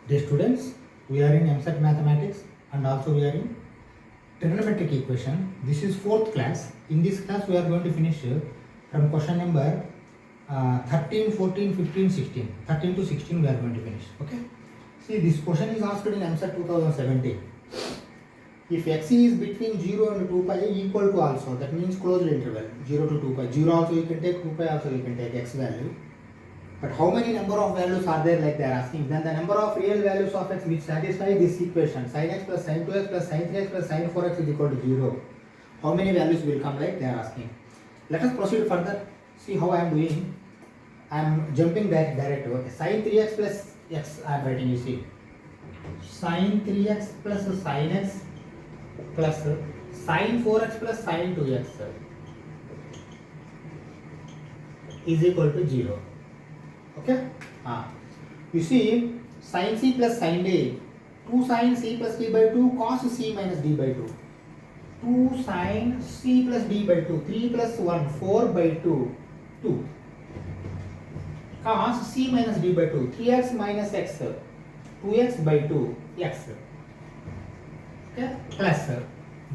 Dear students, we are in Eamcet mathematics and also we are in trigonometric equation. This is fourth class. In this class we are going to finish from question number 13, 14, 15, 16. 13 to 16 we are going to finish. Okay. See, this question is asked in Eamcet 2017. If x is between 0 and 2 pi equal to also, that means closed interval 0 to 2 pi. 0 also you can take, 2 pi also you can take x value. But how many number of values are there, like they are asking? Then the number of real values of x which satisfy this equation, sin x plus sin 2x plus sin 3x plus sin 4x is equal to 0. How many values will come, like they are asking? Let us proceed further. See how I am doing. I am jumping back direct. Okay. Sin 3x plus x I am writing, you see. Sin 3x plus sin x plus sin 4x plus sin 2x is equal to 0. Okay. You see, sin c plus sin d, 2 sin c plus d by 2 cos c minus d by 2. 2 sin c plus d by 2, 3 plus 1, 4 by 2, 2. Cos c minus d by 2, 3x minus x, 2x by 2, x. Okay. Plus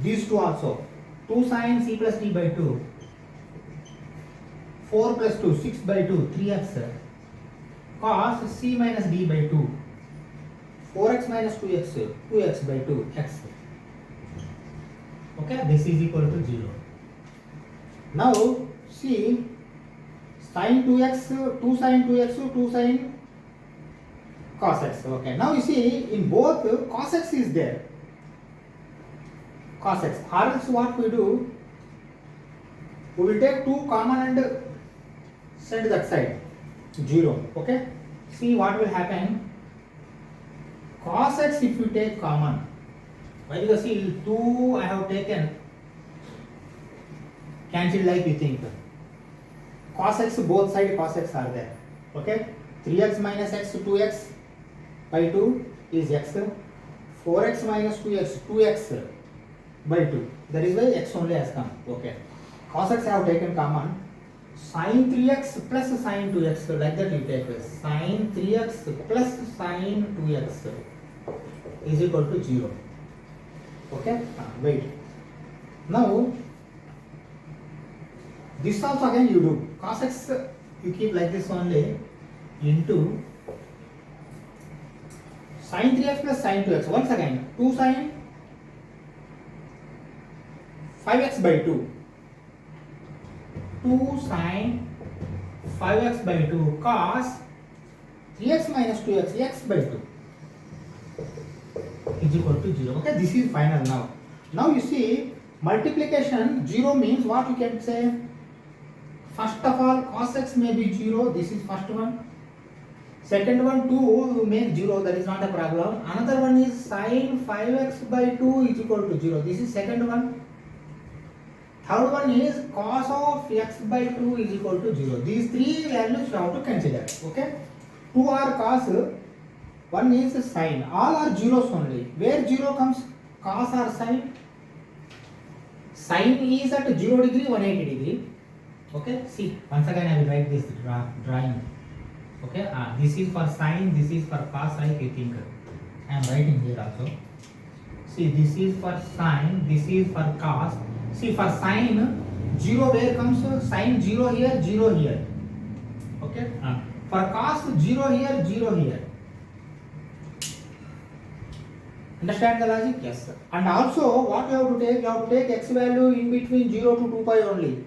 these two also, 2 sin c plus d by 2, 4 plus 2, 6 by 2, 3x. Cos c minus d by 2, 4x minus 2x, 2x by 2, x. Okay, this is equal to 0. Now, see, sin 2x, 2 sin 2x, 2 sin cos x. Okay, now you see, in both, cos x is there. Cos x. Or else what we do, we will take 2 common and send that side. 0. Okay. See what will happen. Cos x if you take common. Why? Because see, 2 I have taken. Cancel like you think. Cos x, both sides cos x are there. Okay. 3x minus x, 2x by 2 is x. 4x minus 2x, 2x by 2. That is why x only has come. Okay. Cos x I have taken common. Sin 3x plus sin 2x, like that you take sin 3x plus sin 2x is equal to 0. Okay. Wait. Now this also again you do. Cos x you keep like this only into sin 3x plus sin 2x. Once again 2 sin 5x by 2. 2 sin 5x by 2 cos 3x minus 2x x by 2 is equal to 0. Okay, this is final now. Now you see, multiplication 0 means what you can say? First of all, cos x may be 0, this is first one. Second one, 2 you make 0, that is not a problem. Another one is sin 5x by 2 is equal to 0, this is second one. Third one is cos of x by 2 is equal to 0. These three values you have to consider. Okay. 2 are cos, one is sin. All are zeros only. Where 0 comes? Cos or sin? Sin is at 0 degree, 180 degree. Okay. See, once again I will write this drawing. Okay. This is for sin, this is for cos, like you think. I am writing here also. See, this is for sin, this is for cos. See, for sin, 0 where comes? Sin 0 here, 0 here. Okay. For cos, 0 here, 0 here. Understand the logic? Yes, sir. And also, what you have to take? You have to take x value in between 0 to 2 pi only.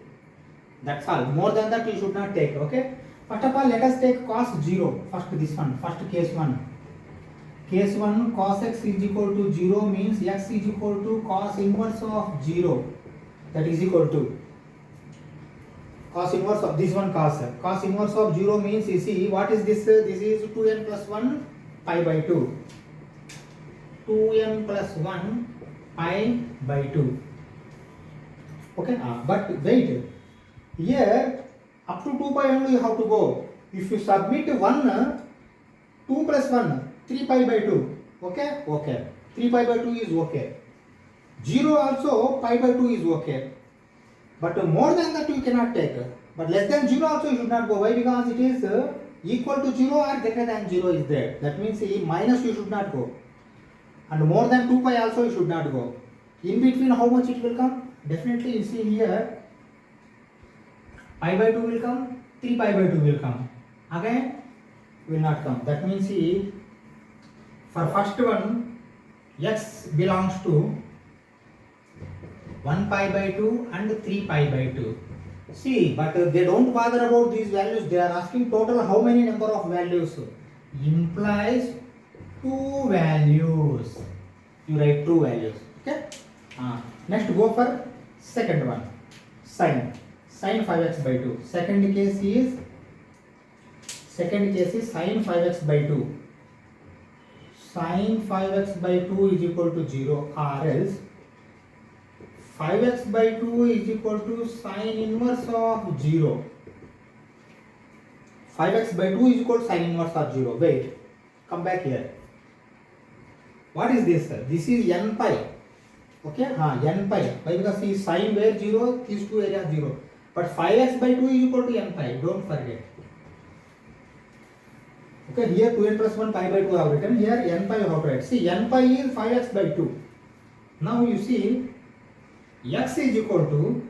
That's all. More than that you should not take. Okay. First of all, let us take cos 0. First this one. First case 1. Case 1, cos x is equal to 0 means x is equal to cos inverse of 0. That is equal to cos inverse of this one cos. Cos inverse of 0 means, you see, what is this? This is 2n plus 1 pi by 2. 2n plus 1 pi by 2. Okay. But wait. Here, up to 2 pi only you have to go. If you submit 1, 2 plus 1, 3 pi by 2. Okay? Okay. 3 pi by 2 is okay. 0 also, pi by 2 is okay. But more than that you cannot take. But less than 0 also you should not go. Why? Because it is equal to 0 or greater than 0 is there. That means minus you should not go. And more than 2 pi also you should not go. In between how much it will come? Definitely you see here pi by 2 will come, 3 pi by 2 will come. Again will not come. That means for first one x belongs to 1 pi by 2 and 3 pi by 2. See, but they don't bother about these values. They are asking total how many number of values. Implies 2 values. You write 2 values. Okay. Next go for second one. Sine 5x by 2. Second case is sine 5x by 2. Sine 5x by 2 is equal to 0, or else 5x by 2 is equal to sine inverse of 0. 5x by 2 is equal to sine inverse of 0. Wait, come back here. What is this, sir? This is n pi. Okay, n pi. Why? Because see sine where 0, these two areas 0. But 5x by 2 is equal to n pi. Don't forget. Okay, here 2n plus 1 pi by 2 I have written. Here n pi you have to write. See, n pi is 5x by 2. Now you see x is equal to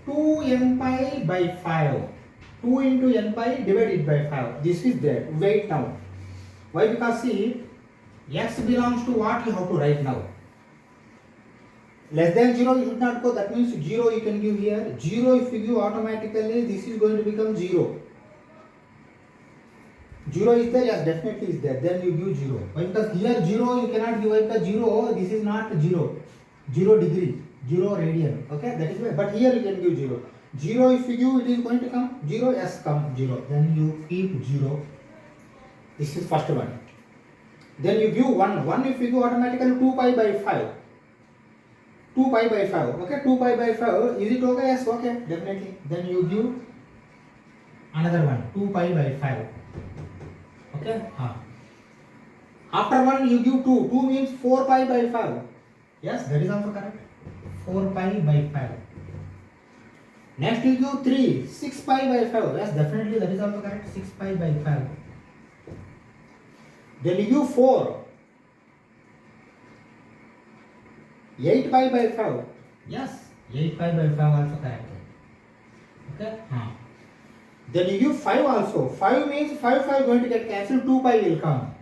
2n pi by 5. 2 into n pi divided by 5. This is there. Wait now. Why? Because see, x belongs to what you have to write now. Less than 0 you should not go. That means 0 you can give here. 0 if you give automatically, this is going to become 0. 0 is there? Yes, definitely is there. Then you give 0. Why? Because here 0 you cannot give. Why? Because 0, this is not 0. 0 degree. 0 radian. Okay, that is why. But here you can give 0. 0 if you give, it is going to come 0. Yes, come 0. Then you keep 0. This is first one. Then you give 1. 1 if you give automatically 2 pi by 5. 2 pi by 5. Okay, 2 pi by 5. Is it okay? Yes, okay, definitely. Then you give another one. 2 pi by 5. Okay. After 1 you give 2. 2 means 4 pi by 5. Yes, that is also correct. 4 pi by 5. Next you give 3. 6 pi by 5. Yes, definitely that is also correct. 6 pi by 5. Then you give 4. 8 pi by 5. Yes, 8 pi by 5 also correct. Okay. Then you give 5 also. 5 means 5 going to get cancelled. 2 pi will come.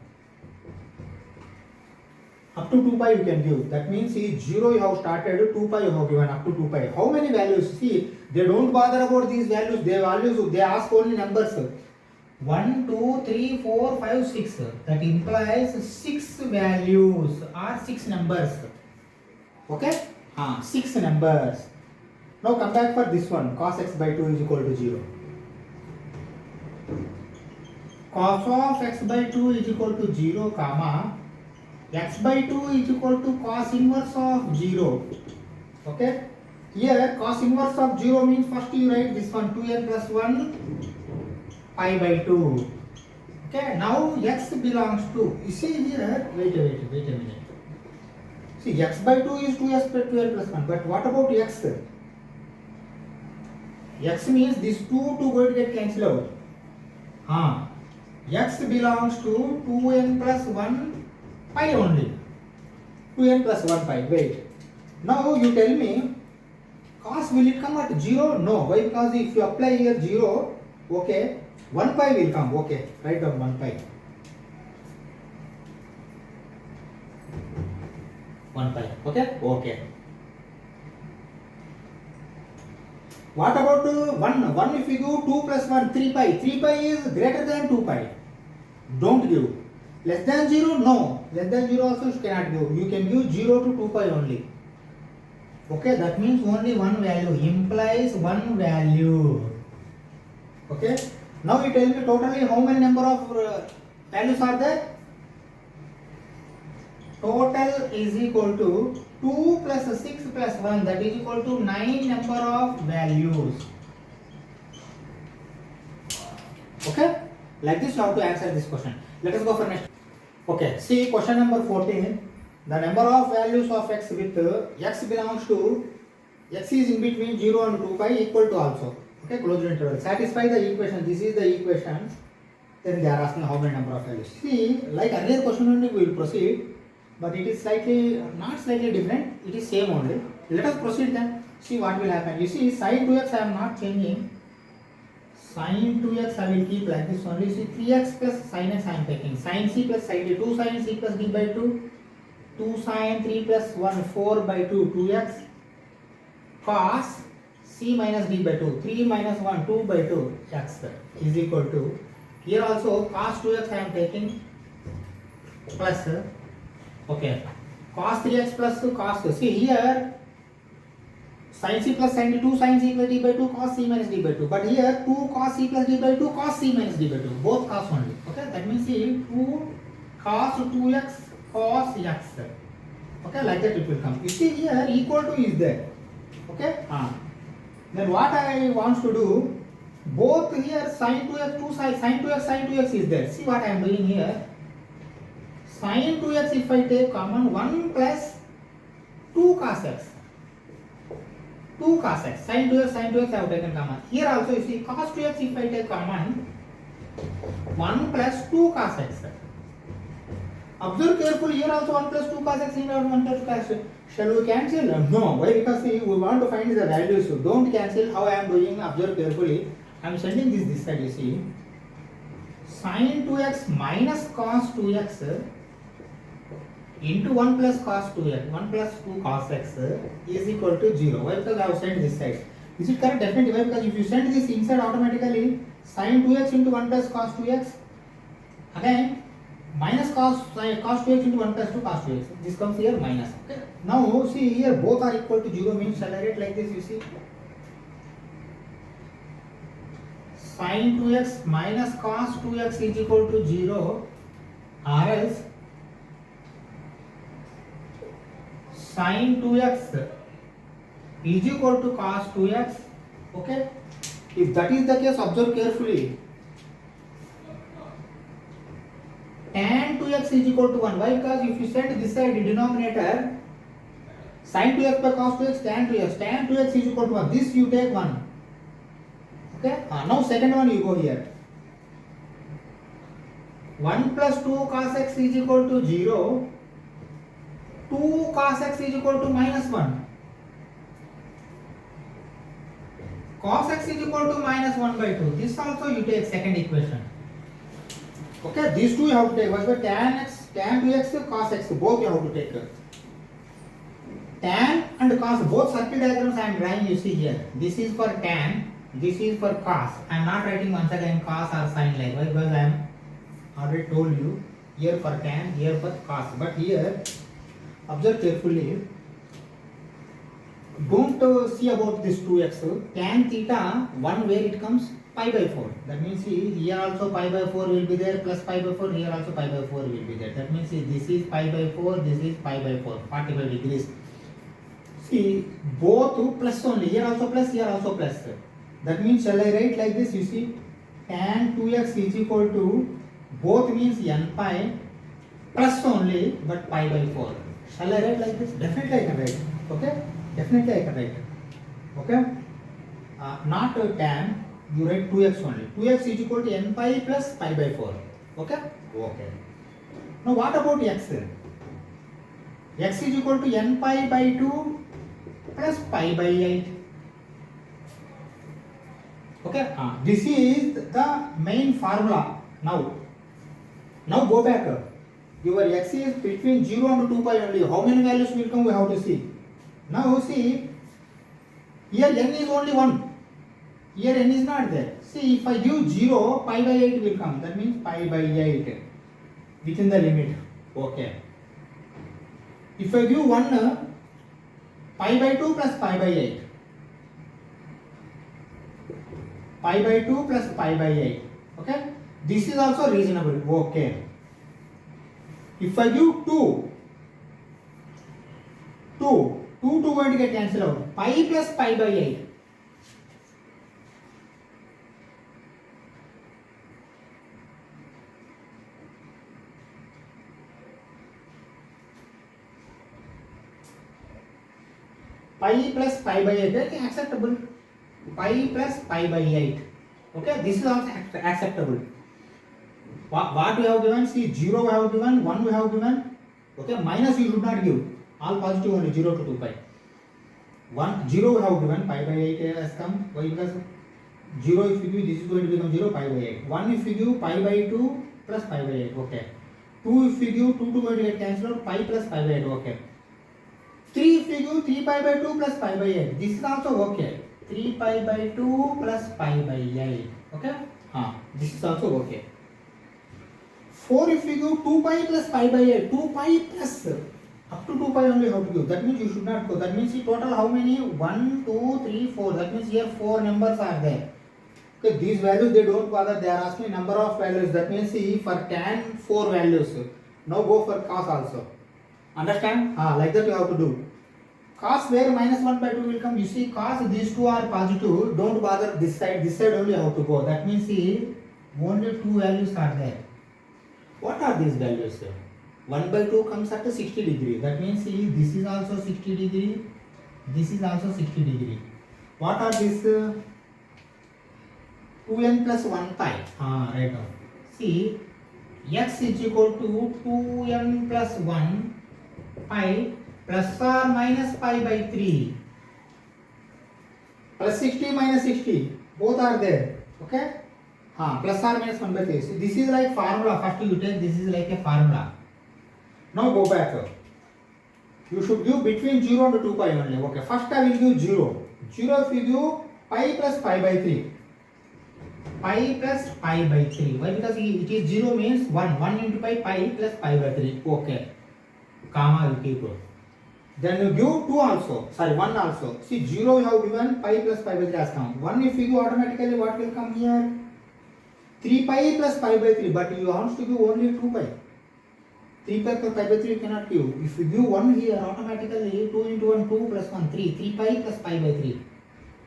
Up to 2 pi you can give. That means 0 you have started, 2 pi you have given up to 2 pi. How many values? See, they don't bother about these values. They ask only numbers. 1, 2, 3, 4, 5, 6. That implies 6 values or 6 numbers. Okay? 6 numbers. Now come back for this one. Cos x by 2 is equal to 0. Cos of x by 2 is equal to 0, comma x by 2 is equal to cos inverse of 0. Okay? Here cos inverse of 0 means first you write this one 2n plus 1 pi by 2. Okay? Now x belongs to, you see here, wait a minute. See, x by 2 is 2s plus 2n plus 1. But what about x? X means this 2 going to get cancelled out. X belongs to 2n plus 1 pi only. 2n plus 1 pi. Wait. Now you tell me, cos will it come at 0? No. Why? Because if you apply here 0, okay, 1 pi will come. Okay, write down 1 pi. 1 pi. Okay? Okay. What about 1? 1 if you give 2 plus 1, 3 pi. 3 pi is greater than 2 pi. Don't give. Less than 0? No. Less than 0 also you cannot give. You can give 0 to 2 pi only. Okay? That means only one value. Implies one value. Okay? Now you tell me totally how many number of values are there? Total is equal to 2 plus 6 plus 1, that is equal to 9 number of values. Okay? Like this you have to answer this question. Let us go for next. Okay, see question number 14. The number of values of x with x belongs to, x is in between 0 and 2 pi equal to also. Okay, closed interval. Satisfy the equation. This is the equation. Then they are asking how many number of values. See, like earlier question only we will proceed, but it is slightly, not slightly different, it is same only. Let us proceed then, see what will happen. You see, sin 2x I am not changing. Sin 2x I will keep like this only. See, 3x plus sin x I am taking. Sin c plus sin d, 2 sin c plus d by 2. 2 sin 3 plus 1, 4 by 2, 2x. Cos c minus d by 2, 3 minus 1, 2 by 2, x is equal to, here also cos 2x I am taking, plus, okay, cos 3x plus cos 2. See here, sin c plus sin d, 2 sin c plus d by 2, cos c minus d by 2. But here 2 cos c plus d by 2, cos c minus d by 2. Both cos only. Okay, that means see 2 cos 2x cos x. Okay, like that it will come. You see here equal to is there. Okay. Then what I want to do, both here sin 2x, 2 sin 2x, sin 2x is there. See what I am doing here. Sin 2x if I take common, 1 plus 2 cos x. 2 cos x. Sin 2x I have taken common. Here also you see cos 2x if I take common, 1 plus 2 cos x. Observe carefully, here also 1 plus 2 cos x, here 1 plus 2 cos x. Shall we cancel? No. Why? Because see, we want to find the values. So don't cancel. How I am doing? Observe carefully. I am sending this side. You see, sin 2x minus cos 2x into 1 plus cos 2x, 1 plus 2 cos x is equal to 0. Why? Because I have sent this side. Is it correct? Definitely. Why? Because if you send this inside automatically, sin 2x into 1 plus cos 2x, again minus cos 2x into 1 plus 2 cos 2x. This comes here minus. Okay. Now see here both are equal to 0 means shall I write like this? You see, sin 2x minus cos 2x is equal to 0, or else sin 2x is equal to cos 2x. Okay. If that is the case, observe carefully. Tan 2x is equal to 1. Why? Because if you send this side denominator, sin 2x by cos 2x, tan 2x. Tan 2x is equal to 1. This you take 1. Okay. Now second one you go here. 1 plus 2 cos x is equal to 0. 2 cos x is equal to minus 1. Cos x is equal to minus 1 by 2. This also you take second equation. Okay, these two you have to take. What about tan x, tan 2x, cos x, both you have to take. Tan and cos, both circle diagrams I am drawing, you see here. This is for tan, this is for cos. I am not writing once again cos or sin like. Why? Because I am already told you, here for tan, here for cos. But here, observe carefully. Don't see about this 2x. Tan theta, 1 where it comes? Pi by 4. That means see, here also pi by 4 will be there, plus pi by 4, here also pi by 4 will be there. That means see, this is pi by 4, this is pi by 4, 45 degrees. See, both plus only, here also plus, here also plus. That means shall I write like this? You see, tan 2x is equal to, both means n pi, plus only, but pi by 4. Shall I write like this? Definitely I can write. Okay? Definitely I can write. Okay? Not tan. You write 2x only. 2x is equal to n pi plus pi by 4. Okay? Okay. Now what about x? X is equal to n pi by 2 plus pi by 8. Okay? This is the main formula. Now go back. Your x is between 0 and 2 pi only. How many values will come? We have to see. Now see, here n is only 1. Here n is not there. See, if I give 0, pi by 8 will come. That means pi by 8 within the limit. Okay. If I give 1, pi by 2 plus pi by 8. Pi by 2 plus pi by 8. Okay. This is also reasonable. Okay. If I give 2 going to get cancelled out. Pi plus pi by 8. Pi plus pi by 8 is acceptable. Pi plus pi by 8. Okay, this is also acceptable. What we have given? See, 0 we have given, 1 we have given. Okay, minus you should not give. All positive only, 0 to 2 pi. 0 we have given, pi by 8 has come. Why? Because 0 if you give, this is going to become 0, pi by 8. 1 if you give, pi by 2 plus pi by 8. Okay. 2 if you give, 2 going to get cancelled out, pi plus pi by 8. Okay. 3 if you give, 3 pi by 2 plus pi by 8. This is also okay. 3 pi by 2 plus pi by 8. Okay. This is also okay. 4 if you give, 2 pi plus pi by 8. 2 pi plus up to 2 pi only how to give. That means you should not go. That means total how many? 1, 2, 3, 4. That means here 4 numbers are there. Okay, these values they don't bother. They are asking number of values. That means see for tan 4 values. Now go for cos also. Understand? Like that you have to do. Cos where minus 1 by 2 will come. You see cos these two are positive. Don't bother this side. This side only how to go. That means see only 2 values are there. What are these values? 1 by 2 comes at 60 degree. That means see this is also 60 degree. This is also 60 degree. What are these? 2n plus 1 pi. Right now. See x is equal to 2n plus 1 pi plus or minus pi by 3. Plus 60 minus 60. Both are there. Okay. Plus or minus 1 by 3. So this is like formula. First you take this is like a formula. Now go back. You should give between 0 and 2 pi only. Okay. First I will give 0. 0 if you give pi plus pi by 3. Pi plus pi by 3. Why? Because it is 0 means 1. 1 into pi plus pi by 3. Okay. Comma you keep. Then you give 2 also. Sorry, 1 also. See 0 you have given pi plus pi by 3 has come. 1 if you give automatically what will come here? 3 pi plus pi by 3. But you want to give only 2 pi. 3 pi plus pi by 3 you cannot give. If you give 1 here automatically 2 into 1 2 plus 1 3. 3 pi plus pi by 3.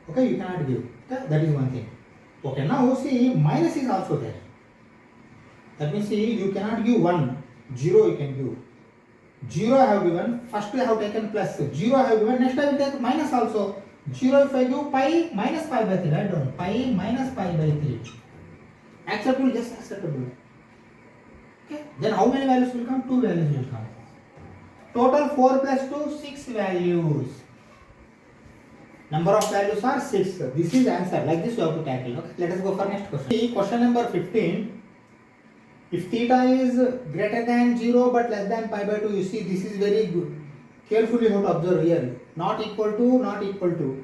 Okay, you cannot give. Okay? That is one thing. Okay, now see minus is also there. That means see you cannot give 1. 0 you can give. 0 I have given. First I have taken plus. 0 I have given. Next I will take minus also. 0 if I give pi minus pi by 3. Write down. Pi minus pi by 3. Acceptable, just acceptable. Okay. Then how many values will come? 2 values will come. Total 4 plus 2, 6 values. Number of values are 6. This is answer. Like this you have to tackle. Okay. Let us go for next question. See, question number 15. If theta is greater than 0 but less than pi by 2, you see this is very good. Carefully you have to observe here. Not equal to, not equal to.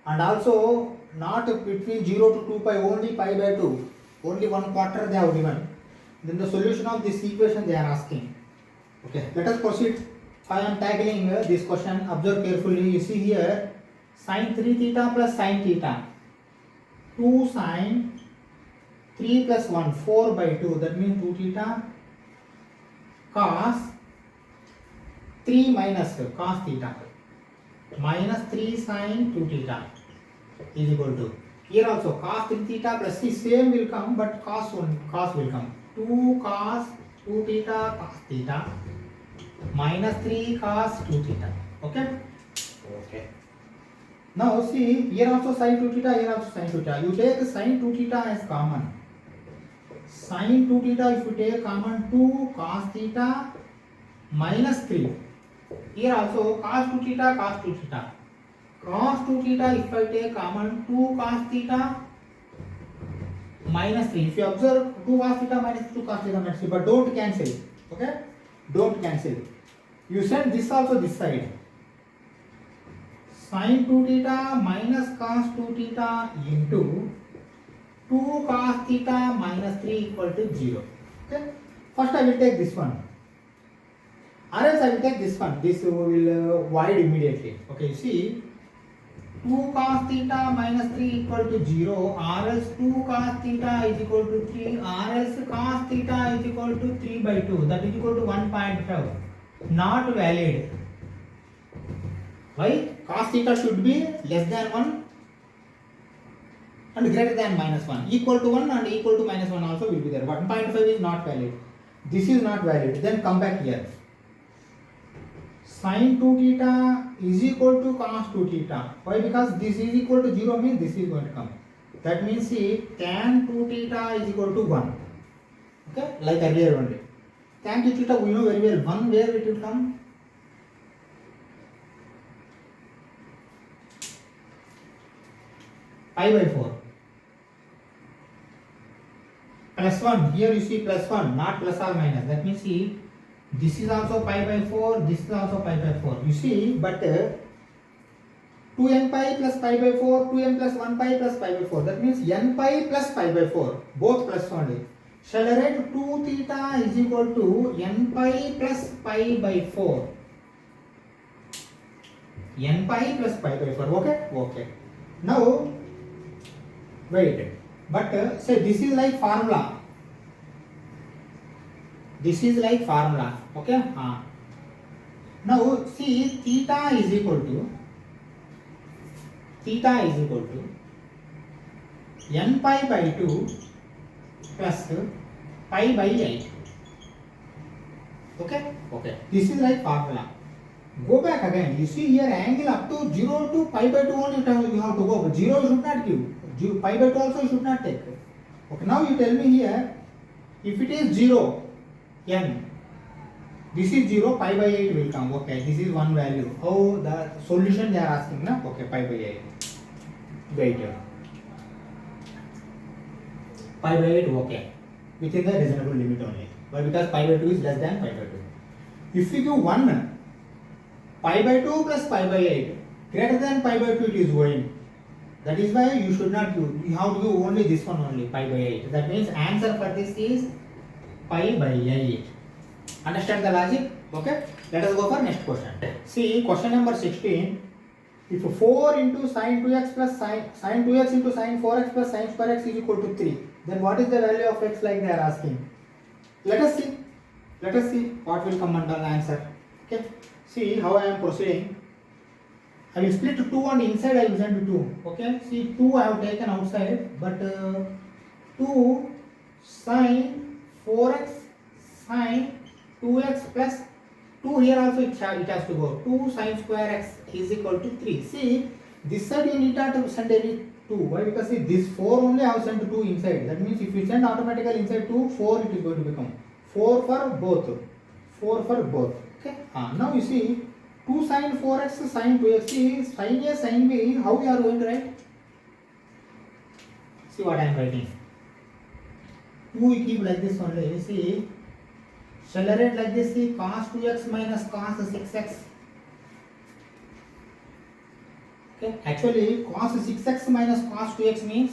And also not between 0 to 2 pi, only pi by 2. Only 1/4 they have given. Then the solution of this equation they are asking. Okay, let us proceed. I am tackling this question. Observe carefully. You see here sin 3 theta plus sin theta. 2 sin 3 plus 1, 4 by 2. That means 2 theta cos 3 minus cos theta minus 3 sin 2 theta is equal to. Here also cos 3 theta plus c same will come, but cos will come. 2 cos 2 theta cos theta minus 3 cos 2 theta. Okay. Okay. Now see here also sin 2 theta, here also sin 2 theta. You take sin 2 theta as common. Sin 2 theta if you take common 2 cos theta minus 3. Here also cos 2 theta cos 2 theta. Cos 2 theta if I take common 2 cos theta minus 3. If you observe 2 cos theta minus 2 cos theta minus 3, but don't cancel. Okay? Don't cancel. You send this also this side. Sin 2 theta minus cos 2 theta into 2 cos theta minus 3 equal to 0. Okay? First I will take this one. Or else I will take this one. This will void immediately. Okay, you see 2 cos theta minus 3 equal to 0, or else 2 cos theta is equal to 3, or else cos theta is equal to 3 by 2. That is equal to 1.5. Not valid. Why? Cos theta should be less than 1 and greater than minus 1. Equal to 1 and equal to minus 1 also will be there. 1.5 is not valid. This is not valid. Then come back here. Sin 2 theta is equal to cos 2 theta. Why? Because this is equal to 0 means this is going to come. That means see tan 2 theta is equal to 1. Okay, like earlier only. Tan theta we know very well. 1 where it will come? Pi by 4. Plus 1. Here you see plus 1, not plus or minus. That means see, this is also pi by 4, this is also pi by 4. You see, but 2n pi plus pi by 4, 2n plus 1 pi plus pi by 4. That means n pi plus pi by 4. Both plus only. Shall I write 2 theta is equal to n pi plus pi by 4. N pi plus pi by 4. Okay? Okay. Now, wait. But say this is like formula. This is like formula. Okay? Now, see theta is equal to n pi by 2 plus pi by 8. Okay? Okay. This is like formula. Go back again. You see here angle up to 0 to pi by 2 only you have to go. But 0 you should not give. Pi by 2 also you should not take. Okay. Now you tell me here, if it is 0, n. This is 0, pi by 8 will come. Okay. This is one value. How the solution they are asking, na? Okay. Pi by 8. Wait. Pi by 8, okay. Within the reasonable limit only. But because pi by 2 is less than pi by 2. If we give 1, pi by 2 plus pi by 8, greater than pi by 2 it is going. That is why you should not give. You have to give only this one only, pi by 8. That means answer for this is pi by 8. Understand the logic? Okay. Let us go for next question. See question number 16. If 4 into sin 2x plus sin 2x into sin 4x plus sin square x is equal to 3, then what is the value of x like they are asking? Let us see. Let us see what will come under the answer. Okay. See how I am proceeding. I will split 2 on the inside, I will send 2. Okay. See 2 I have taken outside, but 2 sin 4x sin 2x plus 2 here also it has to go. 2 sin square x is equal to 3. See, this side you need not to send any 2. Why? Because see, this 4 only I have sent 2 inside. That means if you send automatically inside 2, 4 it is going to become. 4 for both. 4 for both. Okay. Now you see, 2 sin 4x sin 2x. See, sin A sin B, how we are going to write? See what I am writing. 2 we keep like this only. See, shall I write like this? See, cos 2x minus cos 6x. Okay. Actually, cos 6x minus cos 2x means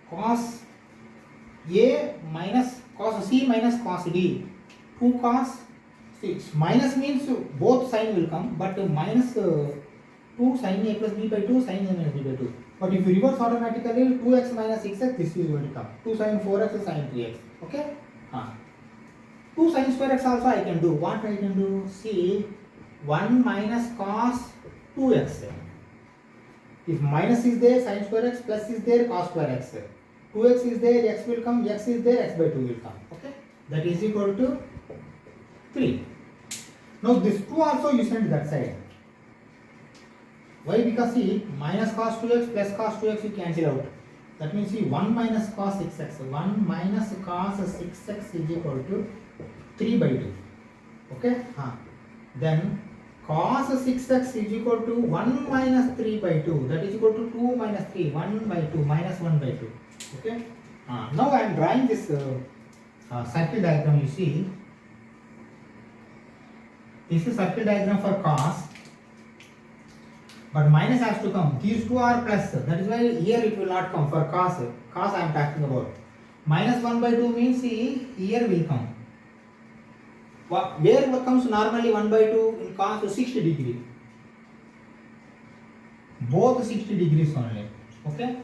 cos A minus cos C minus cos D. 2 cos 6. Minus means both sign will come, but minus 2 sin A plus B by 2 sin A minus B by 2. But if you reverse automatically, 2x minus 6x, this is going to come. 2 sin 4x sin 3x. Okay? 2 sin square x also I can do. What I can do? See, 1 minus cos 2x. If minus is there, sin square x, plus is there, cos square x. 2x is there, x will come, x is there, x by 2 will come. Okay? That is equal to 3. Now this 2 also you send that side. Why? Because see, minus cos 2x plus cos 2x you cancel out. That means see, 1 minus cos 6x. 1 minus cos 6x is equal to 3 by 2. Okay? Then cos 6x is equal to 1 minus 3 by 2. That is equal to 2 minus 3. 1 by 2 minus 1 by 2. Okay? Now I am drawing this circle diagram. You see, this is circle diagram for cos, but minus has to come. These two are plus. That is why here it will not come for cos. Cos I am talking about. Minus 1 by 2 means see, here will come. Where comes normally 1 by 2 in cos? 60 degree. Both 60 degrees only. Okay?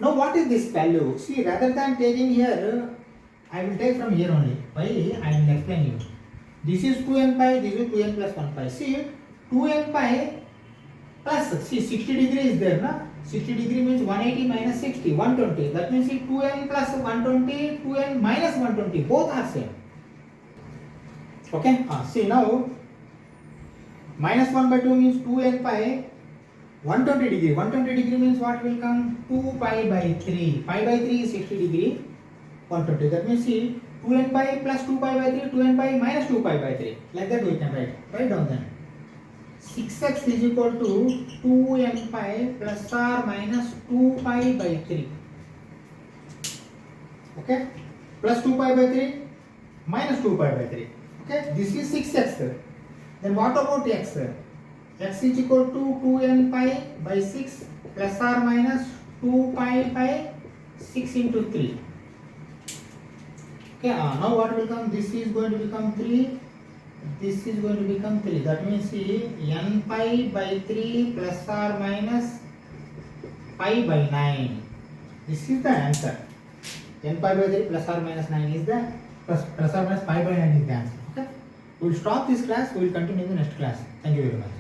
Now what is this value? See, rather than taking here, I will take from here only. Why? I will explain you. This is 2n pi, this is 2n plus 1 pi. See, 2n pi plus, see 60 degree is there, na? 60 degree means 180 minus 60, 120. That means see 2n plus 120, 2n minus 120, both are same. Okay? See now, minus 1 by 2 means 2n pi, 120 degree. 120 degree means what will come? 2 pi by 3. Pi by 3 is 60 degree. 120. That means see 2n pi plus 2 pi by 3, 2n pi minus 2 pi by 3. Like that we can write. Write down then. 6x is equal to 2n pi plus or minus 2 pi by 3. Okay? Plus 2 pi by 3 minus 2 pi by 3. Okay? This is 6x. Then what about x? X is equal to 2n pi by 6 plus or minus 2 pi by 6 into 3. Okay, now what will come? This is going to become 3. This is going to become 3. That means see n pi by 3 plus or minus pi by 9. This is the answer. N pi by 3 plus or minus 9 is the plus or minus pi by 9 is the answer. Okay. We will stop this class. We will continue in the next class. Thank you very much.